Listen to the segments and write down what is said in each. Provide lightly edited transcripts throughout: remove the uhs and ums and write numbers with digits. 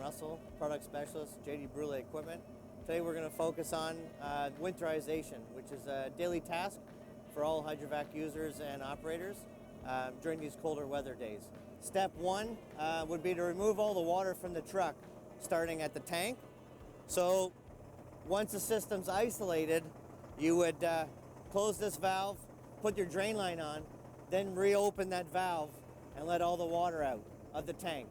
Russell, product specialist, JD Brule Equipment. Today we're going to focus on winterization, which is a daily task for all Hydrovac users and operators during these colder weather days. Step one would be to remove all the water from the truck, starting at the tank. So once the system's isolated, you would close this valve, put your drain line on, then reopen that valve and let all the water out of the tank.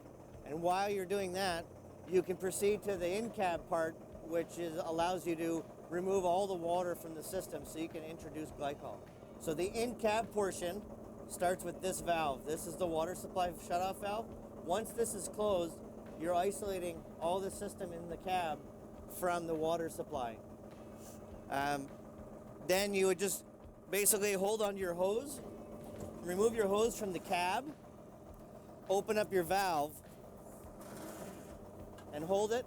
And while you're doing that, you can proceed to the in-cab part, which allows you to remove all the water from the system so you can introduce glycol. So the in-cab portion starts with this valve. This is the water supply shutoff valve. Once this is closed, you're isolating all the system in the cab from the water supply. Then you would just basically hold onto your hose, remove your hose from the cab, open up your valve, and hold it,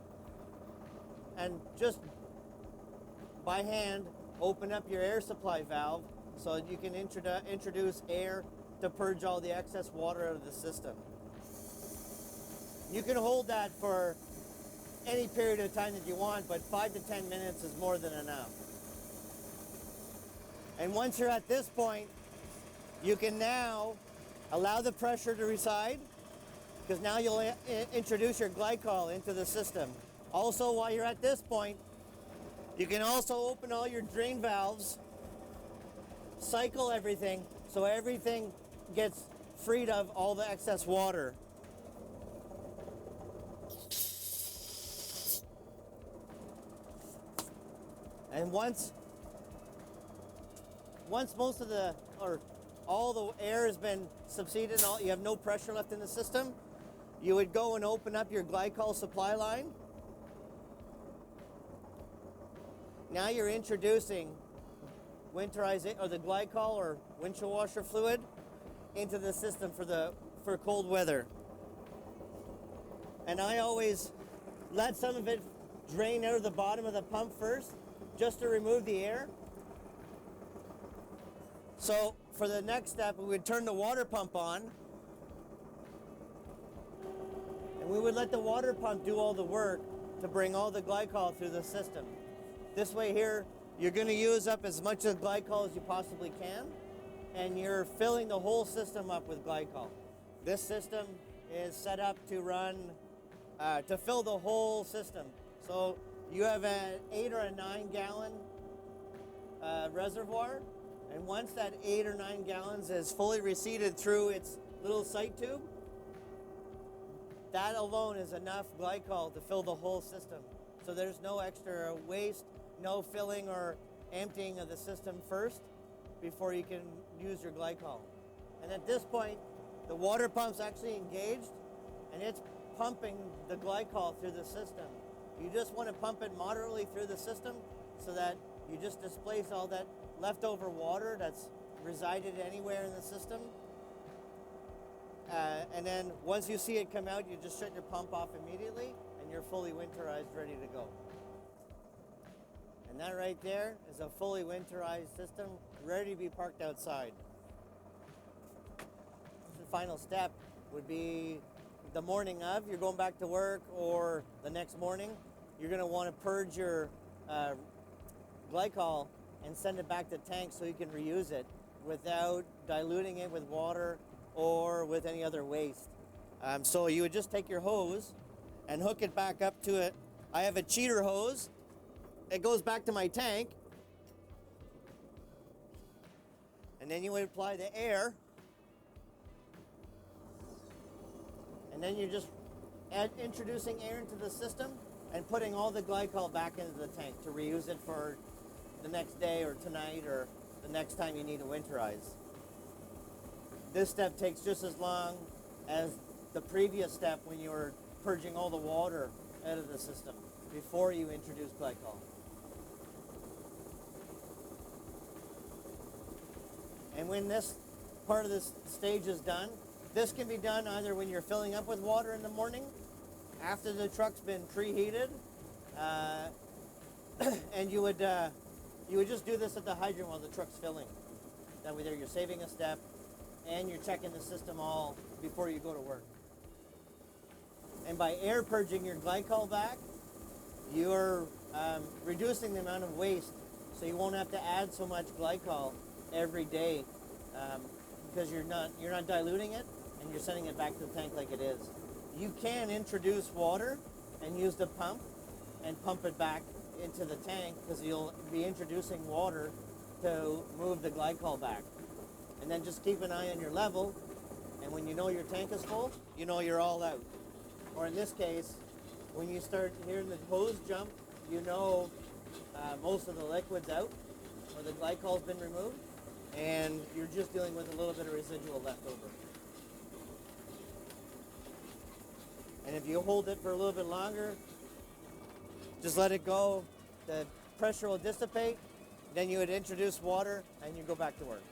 and just by hand open up your air supply valve so that you can introduce air to purge all the excess water out of the system. You can hold that for any period of time that you want, but 5 to 10 minutes is more than enough. And once you're at this point, you can now allow the pressure to reside, because now you'll introduce your glycol into the system. Also, while you're at this point, you can also open all your drain valves, cycle everything, so everything gets freed of all the excess water. And once most of all the air has been subsided, you have no pressure left in the system, you would go and open up your glycol supply line. Now you're introducing Winterize or the glycol or windshield washer fluid into the system for cold weather. And I always let some of it drain out of the bottom of the pump first, just to remove the air. So for the next step, we would turn the water pump on, and we would let the water pump do all the work to bring all the glycol through the system. This way here, you're going to use up as much of the glycol as you possibly can, and you're filling the whole system up with glycol. This system is set up to run, to fill the whole system. So you have an 8 or a 9 gallon reservoir, and once that 8 or 9 gallons is fully receded through its little sight tube, that alone is enough glycol to fill the whole system. So there's no extra waste, no filling or emptying of the system first before you can use your glycol. And at this point, the water pump's actually engaged, and it's pumping the glycol through the system. You just want to pump it moderately through the system so that you just displace all that leftover water that's resided anywhere in the system. And then once you see it come out, you just shut your pump off immediately, and you're fully winterized, ready to go. And that right there is a fully winterized system, ready to be parked outside. The final step would be the morning of, you're going back to work, or the next morning, you're going to want to purge your glycol and send it back to the tank so you can reuse it without diluting it with water or with any other waste. So you would just take your hose and hook it back up to it. I have a cheater hose. It goes back to my tank. And then you would apply the air. And then you're just introducing air into the system and putting all the glycol back into the tank to reuse it for the next day or tonight or the next time you need to winterize. This step takes just as long as the previous step when you were purging all the water out of the system before you introduce glycol. And when this part of this stage is done, this can be done either when you're filling up with water in the morning, after the truck's been preheated, and you would just do this at the hydrant while the truck's filling. That way there you're saving a step, and you're checking the system all before you go to work. And by air purging your glycol back, you're reducing the amount of waste, so you won't have to add so much glycol every day because you're not diluting it and you're sending it back to the tank like it is. You can introduce water and use the pump and pump it back into the tank because you'll be introducing water to move the glycol back. And then just keep an eye on your level, and when you know your tank is full, you know you're all out. Or in this case, when you start hearing the hose jump, you know most of the liquid's out, or the glycol's been removed, and you're just dealing with a little bit of residual left over. And if you hold it for a little bit longer, just let it go, the pressure will dissipate, then you would introduce water, and you go back to work.